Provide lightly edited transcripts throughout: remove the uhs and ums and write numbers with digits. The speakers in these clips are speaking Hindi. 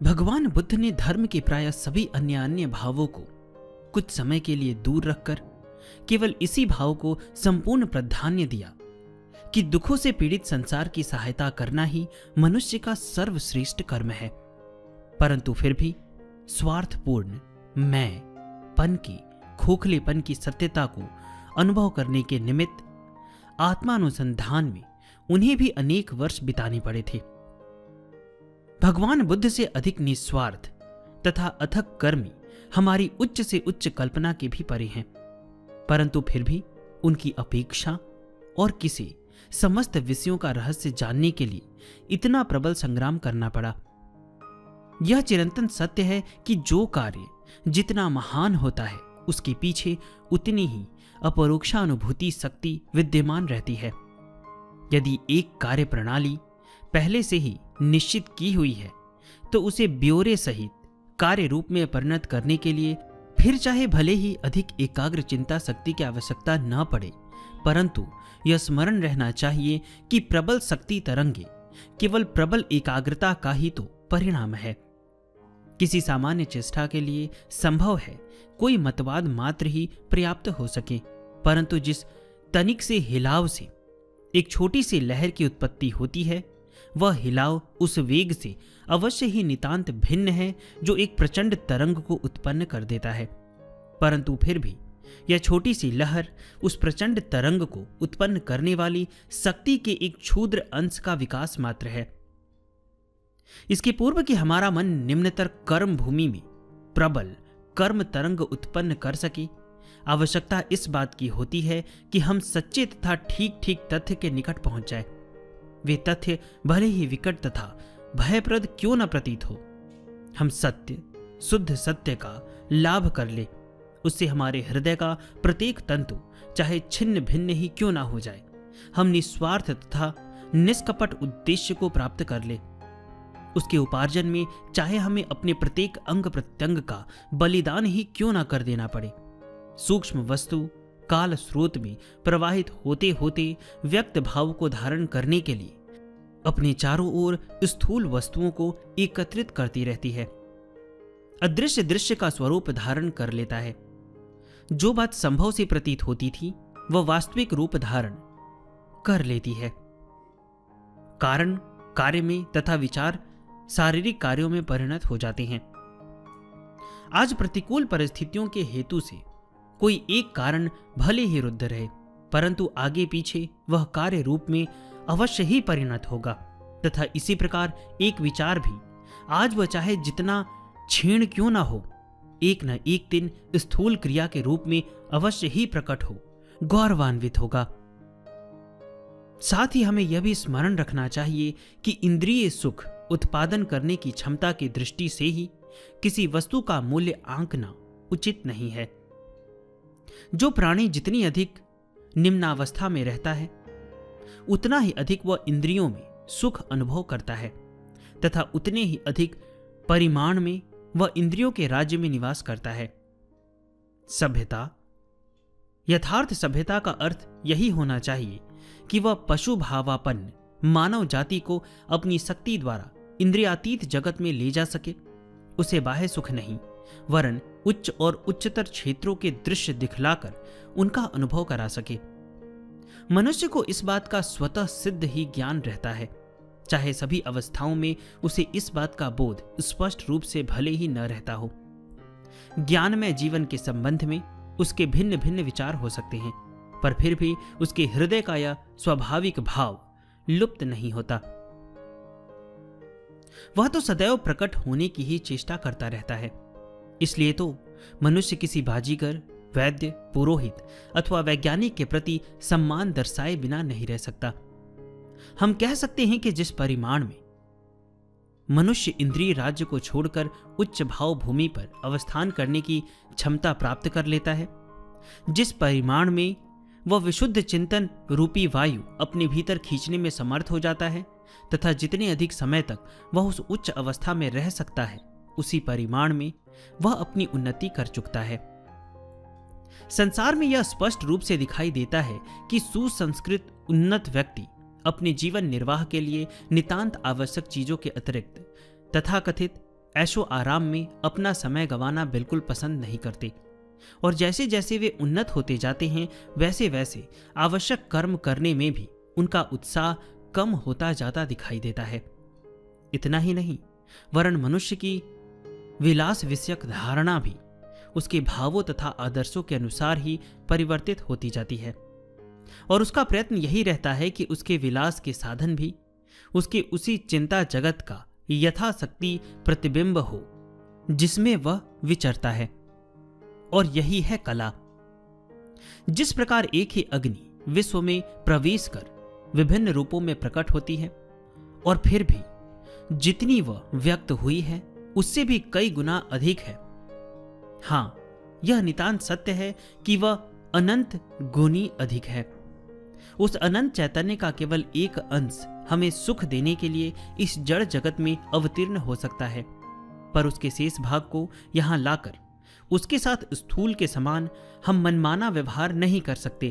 भगवान बुद्ध ने धर्म के प्राय सभी अन्य भावों को कुछ समय के लिए दूर रखकर केवल इसी भाव को संपूर्ण प्राधान्य दिया कि दुखों से पीड़ित संसार की सहायता करना ही मनुष्य का सर्वश्रेष्ठ कर्म है। परंतु फिर भी स्वार्थपूर्ण मैं पन की खोखलेपन की सत्यता को अनुभव करने के निमित्त आत्मानुसंधान में उन्हें भी अनेक वर्ष बिताने पड़े थे। भगवान बुद्ध से अधिक निस्वार्थ तथा अथक कर्मी हमारी उच्च से उच्च कल्पना के भी परे हैं, परंतु फिर भी उनकी अपेक्षा और किसी समस्त विषयों का रहस्य जानने के लिए इतना प्रबल संग्राम करना पड़ा। यह चिरंतन सत्य है कि जो कार्य जितना महान होता है उसके पीछे उतनी ही अपरोक्षानुभूति शक्ति विद्यमान रहती है। यदि एक कार्य प्रणाली पहले से ही निश्चित की हुई है तो उसे ब्यौरे सहित कार्य रूप में परिणत करने के लिए फिर चाहे भले ही अधिक एकाग्र चिंता शक्ति की आवश्यकता न पड़े, परंतु यह स्मरण रहना चाहिए कि प्रबल शक्ति तरंगे केवल प्रबल एकाग्रता का ही तो परिणाम है। किसी सामान्य चेष्टा के लिए संभव है कोई मतवाद मात्र ही पर्याप्त हो सके, परंतु जिस तनिक से हिलाव से एक छोटी सी लहर की उत्पत्ति होती है वह हिलाव उस वेग से अवश्य ही नितांत भिन्न है जो एक प्रचंड तरंग को उत्पन्न कर देता है। परंतु फिर भी यह छोटी सी लहर उस प्रचंड तरंग को उत्पन्न करने वाली शक्ति के एक क्षुद्र अंश का विकास मात्र है। इसके पूर्व कि हमारा मन निम्नतर कर्म भूमि में प्रबल कर्म तरंग उत्पन्न कर सके, आवश्यकता इस बात की होती है कि हम सच्चे तथा ठीक ठीक तथ्य के निकट पहुंच जाए। वे तथ्य भले ही विकट तथा भयप्रद क्यों न प्रतीत हो, हम सत्य शुद्ध सत्य का लाभ कर ले, उससे हमारे हृदय का प्रत्येक तंतु चाहे छिन्न भिन्न ही क्यों ना हो जाए, हम निस्वार्थ तथा निष्कपट उद्देश्य को प्राप्त कर ले। उसके उपार्जन में चाहे हमें अपने प्रत्येक अंग प्रत्यंग का बलिदान ही क्यों ना कर देना पड़े। सूक्ष्म वस्तु काल स्रोत में प्रवाहित होते होते व्यक्त भाव को धारण करने के लिए अपने चारों ओर स्थूल वस्तुओं को एकत्रित करती रहती है। अदृश्य दृश्य का स्वरूप धारण कर लेता है। जो बात संभव से प्रतीत होती थी वह वास्तविक रूप धारण कर लेती है। कारण कार्य में तथा विचार शारीरिक कार्यों में परिणत हो जाते हैं। आज प्रतिकूल परिस्थितियों के हेतु से कोई एक कारण भले ही रुद्ध रहे, परंतु आगे पीछे वह कार्य रूप में अवश्य ही परिणत होगा, तथा इसी प्रकार एक विचार भी आज वह चाहे जितना क्षीण क्यों ना हो, एक न एक दिन स्थूल क्रिया के रूप में अवश्य ही प्रकट हो, गौरवान्वित होगा। साथ ही हमें यह भी स्मरण रखना चाहिए कि इंद्रिय सुख उत्पादन करने की क्षमता की दृष्टि से ही किसी वस्तु का मूल्य आंकना उचित नहीं है। जो प्राणी जितनी अधिक निम्नावस्था में रहता है उतना ही अधिक वह इंद्रियों में सुख अनुभव करता है, तथा उतने ही अधिक परिमाण में वह इंद्रियों के राज्य में निवास करता है। सभ्यता, यथार्थ सभ्यता का अर्थ यही होना चाहिए कि वह पशु भावापन्न मानव जाति को अपनी शक्ति द्वारा इंद्रियातीत जगत में ले जा सके। उसे बाह्य सुख नहीं वरन उच्च और उच्चतर क्षेत्रों के दृश्य दिखलाकर उनका अनुभव करा सके। मनुष्य को इस बात का स्वतः सिद्ध ही ज्ञान रहता है, चाहे सभी अवस्थाओं में उसे इस बात का बोध स्पष्ट रूप से भले ही न रहता हो। ज्ञानमय जीवन के संबंध में उसके भिन्न भिन्न विचार हो सकते हैं, पर फिर भी उसके हृदय का यह स्वाभाविक भाव लुप्त नहीं होता। वह तो सदैव प्रकट होने की ही चेष्टा करता रहता है। इसलिए तो मनुष्य किसी बाजीगर, वैद्य, पुरोहित अथवा वैज्ञानिक के प्रति सम्मान दर्शाए बिना नहीं रह सकता। हम कह सकते हैं कि जिस परिमाण में मनुष्य इंद्रिय राज्य को छोड़कर उच्च भाव भूमि पर अवस्थान करने की क्षमता प्राप्त कर लेता है, जिस परिमाण में वह विशुद्ध चिंतन रूपी वायु अपने भीतर खींचने में समर्थ हो जाता है, तथा जितने अधिक समय तक वह उस उच्च अवस्था में रह सकता है, उसी परिमाण में वह अपनी उन्नति कर चुकता है। संसार में यह स्पष्ट रूप से दिखाई देता है कि सुसंस्कृत उन्नत व्यक्ति अपने जीवन निर्वाह के लिए नितांत आवश्यक चीजों के अतिरिक्त तथाकथित ऐशो आराम में अपना समय गंवाना बिल्कुल पसंद नहीं करते, और जैसे जैसे वे उन्नत होते जाते हैं वैसे वैसे आवश्यक कर्म करने में भी उनका उत्साह कम होता जाता दिखाई देता है। इतना ही नहीं, वरन मनुष्य की विलास विषयक धारणा भी उसके भावों तथा आदर्शों के अनुसार ही परिवर्तित होती जाती है, और उसका प्रयत्न यही रहता है कि उसके विलास के साधन भी उसके उसी चिंता जगत का यथाशक्ति प्रतिबिंब हो जिसमें वह विचरता है। और यही है कला। जिस प्रकार एक ही अग्नि विश्व में प्रवेश कर विभिन्न रूपों में प्रकट होती है, और फिर भी जितनी वह व्यक्त हुई है उससे भी कई गुना अधिक है। हां, यह नितांत सत्य है कि वह अनंत गुनी अधिक है। उस अनंत चैतन्य का केवल एक अंश हमें सुख देने के लिए इस जड़ जगत में अवतीर्ण हो सकता है, पर उसके शेष भाग को यहां लाकर उसके साथ स्थूल के समान हम मनमाना व्यवहार नहीं कर सकते।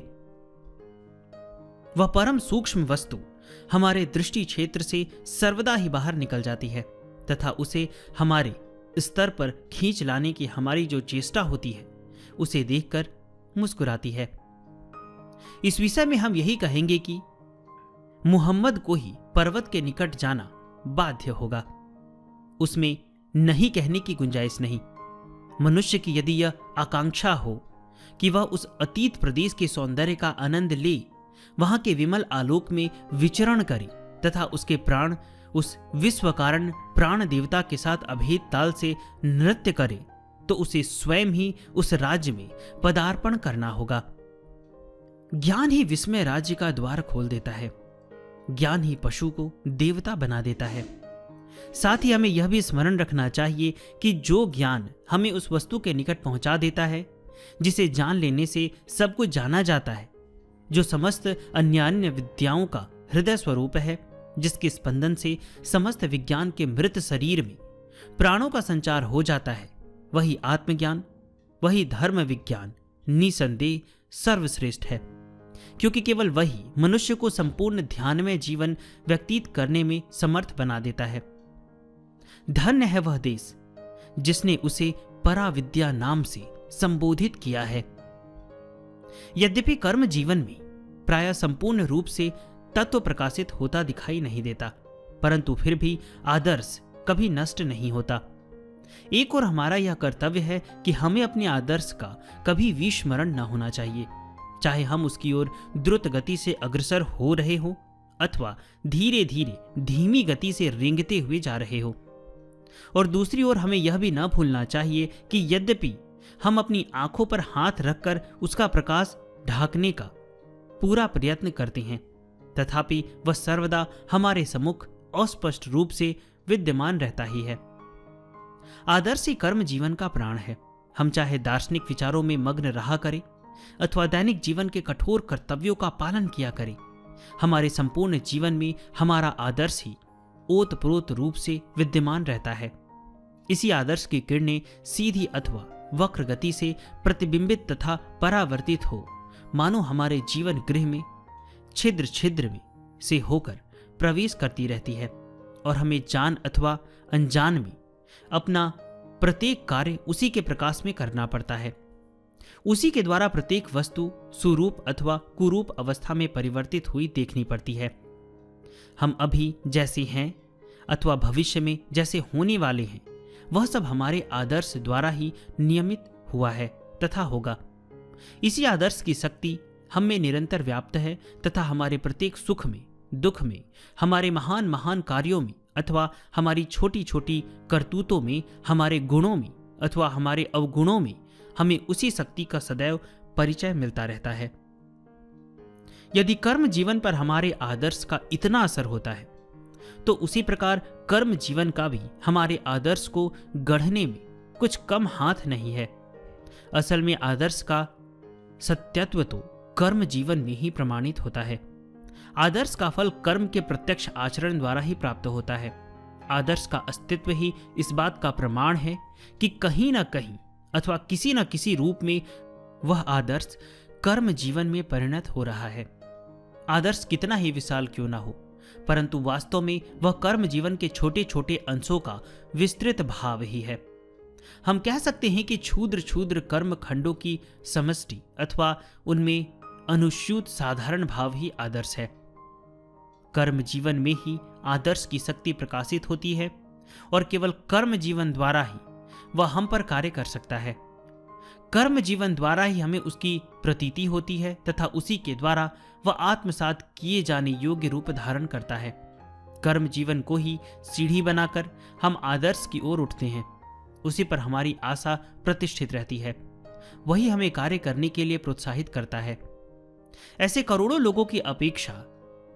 वह परम सूक्ष्म वस्तु हमारे दृष्टि क्षेत्र से सर्वदा ही बाहर निकल जाती है तथा उसे हमारे स्तर पर खींच लाने की हमारी जो चेष्टा होती है उसे देखकर मुस्कुराती है। इस विषय में हम यही कहेंगे कि मुहम्मद को ही पर्वत के निकट जाना बाध्य होगा। उसमें नहीं कहने की गुंजाइश नहीं। मनुष्य की यदि यह आकांक्षा हो कि वह उस अतीत प्रदेश के सौंदर्य का आनंद ले, वहां के विमल आलोक में विचरण करे तथा उसके प्राण उस विश्व कारण प्राण देवता के साथ अभेद ताल से नृत्य करे, तो उसे स्वयं ही उस राज्य में पदार्पण करना होगा। ज्ञान ही विस्मय राज्य का द्वार खोल देता है। ज्ञान ही पशु को देवता बना देता है। साथ ही हमें यह भी स्मरण रखना चाहिए कि जो ज्ञान हमें उस वस्तु के निकट पहुंचा देता है जिसे जान लेने से सब कुछ जाना जाता है, जो समस्त अन्य विद्याओं का हृदय स्वरूप है, जिसके स्पंदन से समस्त विज्ञान के मृत शरीर में प्राणों का संचार हो जाता है, वही आत्मज्ञान, वही धर्म विज्ञान निसंदेह सर्वश्रेष्ठ है, क्योंकि केवल वही मनुष्य को संपूर्ण ध्यानमय जीवन व्यतीत करने में समर्थ बना देता है। धन्य है वह देश जिसने उसे पराविद्या नाम से संबोधित किया है। यद्यपि कर्म जीवन में प्रायः संपूर्ण रूप से तत्व प्रकाशित होता दिखाई नहीं देता, परंतु फिर भी आदर्श कभी नष्ट नहीं होता। एक और हमारा यह कर्तव्य है कि हमें अपने आदर्श का कभी विस्मरण न होना चाहिए, चाहे हम उसकी ओर द्रुत गति से अग्रसर हो रहे हो अथवा धीरे धीरे धीमी गति से रेंगते हुए जा रहे हो। और दूसरी ओर हमें यह भी न भूलना चाहिए कि यद्यपि हम अपनी आंखों पर हाथ रखकर उसका प्रकाश ढांकने का पूरा प्रयत्न करते हैं, तथापि वह सर्वदा हमारे सम्मुख अस्पष्ट रूप से विद्यमान रहता ही है। आदर्श ही कर्म जीवन का प्राण है। हम चाहे दार्शनिक विचारों में मग्न रहा करें अथवा दैनिक जीवन के कठोर कर्तव्यों का पालन किया करें, हमारे संपूर्ण जीवन में हमारा आदर्श ही ओतप्रोत रूप से विद्यमान रहता है। इसी आदर्श की किरणें सीधी अथवा वक्र गति से प्रतिबिंबित तथा परावर्तित हो मानो हमारे जीवन गृह में छिद्र छिद्र में से होकर प्रवेश करती रहती है, और हमें जान अथवा अनजान में अपना प्रत्येक कार्य उसी के प्रकाश में करना पड़ता है। उसी के द्वारा प्रत्येक वस्तु सुरूप अथवा कुरूप अवस्था में परिवर्तित हुई देखनी पड़ती है। हम अभी जैसे हैं अथवा भविष्य में जैसे होने वाले हैं, वह सब हमारे आदर्श द्वारा ही नियमित हुआ है तथा होगा। इसी आदर्श की शक्ति हम में निरंतर व्याप्त है तथा हमारे प्रत्येक सुख में, दुख में, हमारे महान महान कार्यों में अथवा हमारी छोटी छोटी करतूतों में, हमारे गुणों में अथवा हमारे अवगुणों में हमें उसी शक्ति का सदैव परिचय मिलता रहता है। यदि कर्म जीवन पर हमारे आदर्श का इतना असर होता है, तो उसी प्रकार कर्म जीवन का भी हमारे आदर्श को गढ़ने में कुछ कम हाथ नहीं है। असल में आदर्श का सत्यत्व तो कर्म जीवन में ही प्रमाणित होता है। आदर्श का फल कर्म के प्रत्यक्ष आचरण द्वारा ही प्राप्त होता है। आदर्श का अस्तित्व ही इस बात का प्रमाण है कि कहीं ना कहीं अथवा किसी न किसी रूप में वह आदर्श कर्म जीवन में परिणत हो रहा है। आदर्श कितना ही विशाल क्यों ना हो, परंतु वास्तव में वह कर्म जीवन के छोटे छोटे अंशों का विस्तृत भाव ही है। हम कह सकते हैं कि क्षुद्र क्षुद्र कर्म खंडों की समष्टि अथवा उनमें अनुस्यूत साधारण भाव ही आदर्श है। कर्म जीवन में ही आदर्श की शक्ति प्रकाशित होती है और केवल कर्म जीवन द्वारा ही वह हम पर कार्य कर सकता है। कर्म जीवन द्वारा ही हमें उसकी प्रतीति होती है तथा उसी के द्वारा वह आत्मसात किए जाने योग्य रूप धारण करता है। कर्म जीवन को ही सीढ़ी बनाकर हम आदर्श की ओर उठते हैं। उसी पर हमारी आशा प्रतिष्ठित रहती है, वही हमें कार्य करने के लिए प्रोत्साहित करता है। ऐसे करोड़ों लोगों की अपेक्षा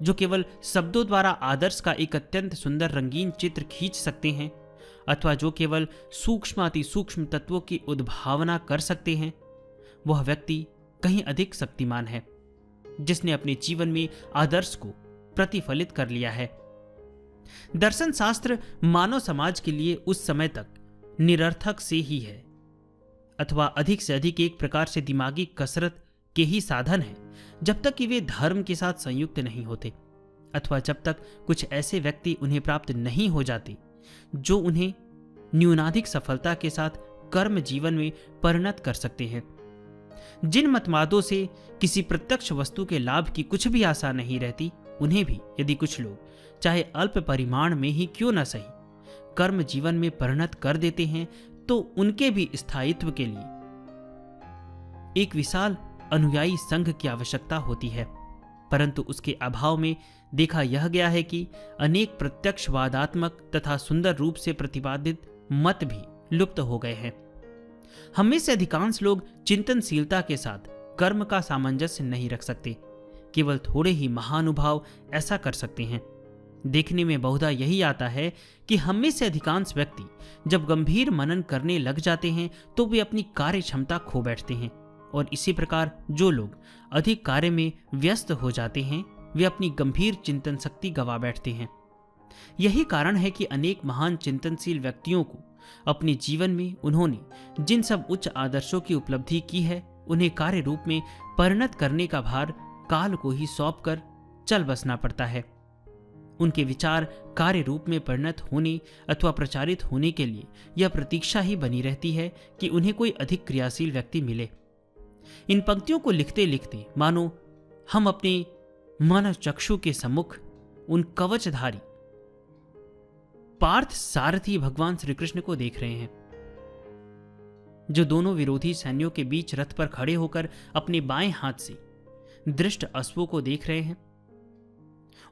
जो केवल शब्दों द्वारा आदर्श का एक अत्यंत सुंदर रंगीन चित्र खींच सकते हैं अथवा जो केवल सूक्ष्म अति सूक्ष्म तत्वों की उद्भावना कर सकते हैं, वह व्यक्ति कहीं अधिक शक्तिमान है, जिसने अपने जीवन में आदर्श को प्रतिफलित कर लिया है। दर्शन शास्त्र मानव समाज के लिए उस समय तक निरर्थक से ही है अथवा अधिक से अधिक एक प्रकार से दिमागी कसरत के ही साधन है, जब तक कि वे धर्म के साथ संयुक्त नहीं होते अथवा जब तक कुछ ऐसे व्यक्ति उन्हें प्राप्त नहीं हो जाते जो उन्हें न्यूनाधिक सफलता के साथ कर्म जीवन में परिणत कर सकते हैं। जिन मतवादों से किसी प्रत्यक्ष वस्तु के लाभ की कुछ भी आशा नहीं रहती, उन्हें भी यदि कुछ लोग चाहे अल्प परिमाण में ही क्यों न सही कर्म जीवन में परिणत कर देते हैं, तो उनके भी स्थायित्व के लिए एक विशाल अनुयायी संघ की आवश्यकता होती है। परंतु उसके अभाव में देखा यह गया है कि अनेक प्रत्यक्षवादात्मक तथा सुंदर रूप से प्रतिपादित मत भी लुप्त हो गए हैं। हम में से अधिकांश लोग चिंतनशीलता के साथ कर्म का सामंजस्य नहीं रख सकते। केवल थोड़े ही महानुभाव ऐसा कर सकते हैं। देखने में बहुधा यही आता है कि हम में से अधिकांश व्यक्ति जब गंभीर मनन करने लग जाते हैं तो वे अपनी कार्य क्षमता खो बैठते हैं, और इसी प्रकार जो लोग अधिक कार्य में व्यस्त हो जाते हैं वे अपनी गंभीर चिंतन शक्ति गंवा बैठते हैं। यही कारण है कि अनेक महान चिंतनशील व्यक्तियों को अपने जीवन में उन्होंने जिन सब उच्च आदर्शों की उपलब्धि की है, उन्हें कार्य रूप में परिणत करने का भार काल को ही सौंपकर चल बसना पड़ता है। उनके विचार कार्य रूप में परिणत होने अथवा प्रचारित होने के लिए यह प्रतीक्षा ही बनी रहती है कि उन्हें कोई अधिक क्रियाशील व्यक्ति मिले। इन पंक्तियों को लिखते लिखते मानो हम अपने मानव चक्षु के सम्मुख उन कवचधारी पार्थ सारथी भगवान श्री कृष्ण को देख रहे हैं, जो दोनों विरोधी सैन्यों के बीच रथ पर खड़े होकर अपने बाएं हाथ से दृष्ट अश्वों को देख रहे हैं।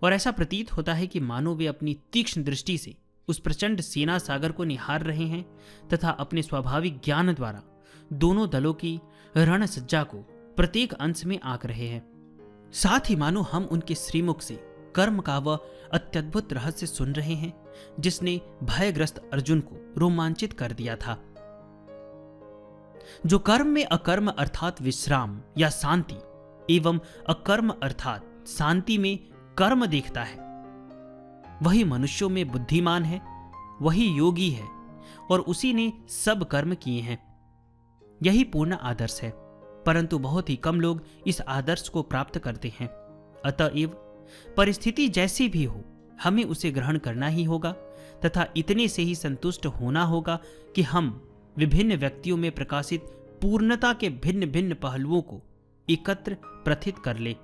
और ऐसा प्रतीत होता है कि मानो वे अपनी तीक्ष्ण दृष्टि से उस प्रचंड सेना सागर को निहार रहे हैं तथा अपने स्वाभाविक ज्ञान द्वारा दोनों दलों की रण सज्जा को प्रत्येक अंश में आंक रहे हैं। साथ ही मानो हम उनके श्रीमुख से कर्म का वह अत्यद्भुत रहस्य सुन रहे हैं जिसने भयग्रस्त अर्जुन को रोमांचित कर दिया था। जो कर्म में अकर्म अर्थात विश्राम या शांति एवं अकर्म अर्थात शांति में कर्म देखता है, वही मनुष्यों में बुद्धिमान है, वही योगी है और उसी ने सब कर्म किए हैं। यही पूर्ण आदर्श है, परंतु बहुत ही कम लोग इस आदर्श को प्राप्त करते हैं। अतएव परिस्थिति जैसी भी हो, हमें उसे ग्रहण करना ही होगा तथा इतने से ही संतुष्ट होना होगा कि हम विभिन्न व्यक्तियों में प्रकाशित पूर्णता के भिन्न भिन्न पहलुओं को एकत्र प्रथित कर ले।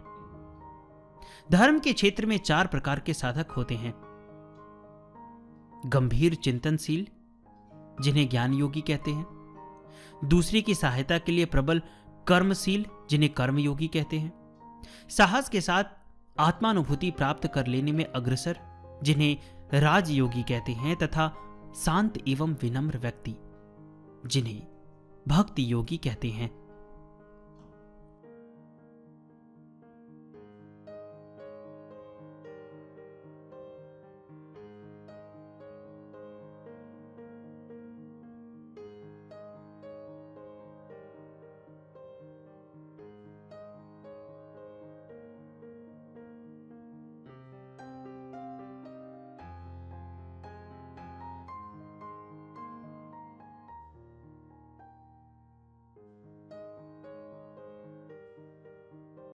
धर्म के क्षेत्र में 4 प्रकार के साधक होते हैं। गंभीर चिंतनशील, जिन्हें ज्ञान योगी कहते हैं। दूसरे की सहायता के लिए प्रबल कर्मशील, जिन्हें कर्मयोगी कहते हैं। साहस के साथ आत्मानुभूति प्राप्त कर लेने में अग्रसर, जिन्हें राजयोगी कहते हैं। तथा शांत एवं विनम्र व्यक्ति, जिन्हें भक्ति योगी कहते हैं।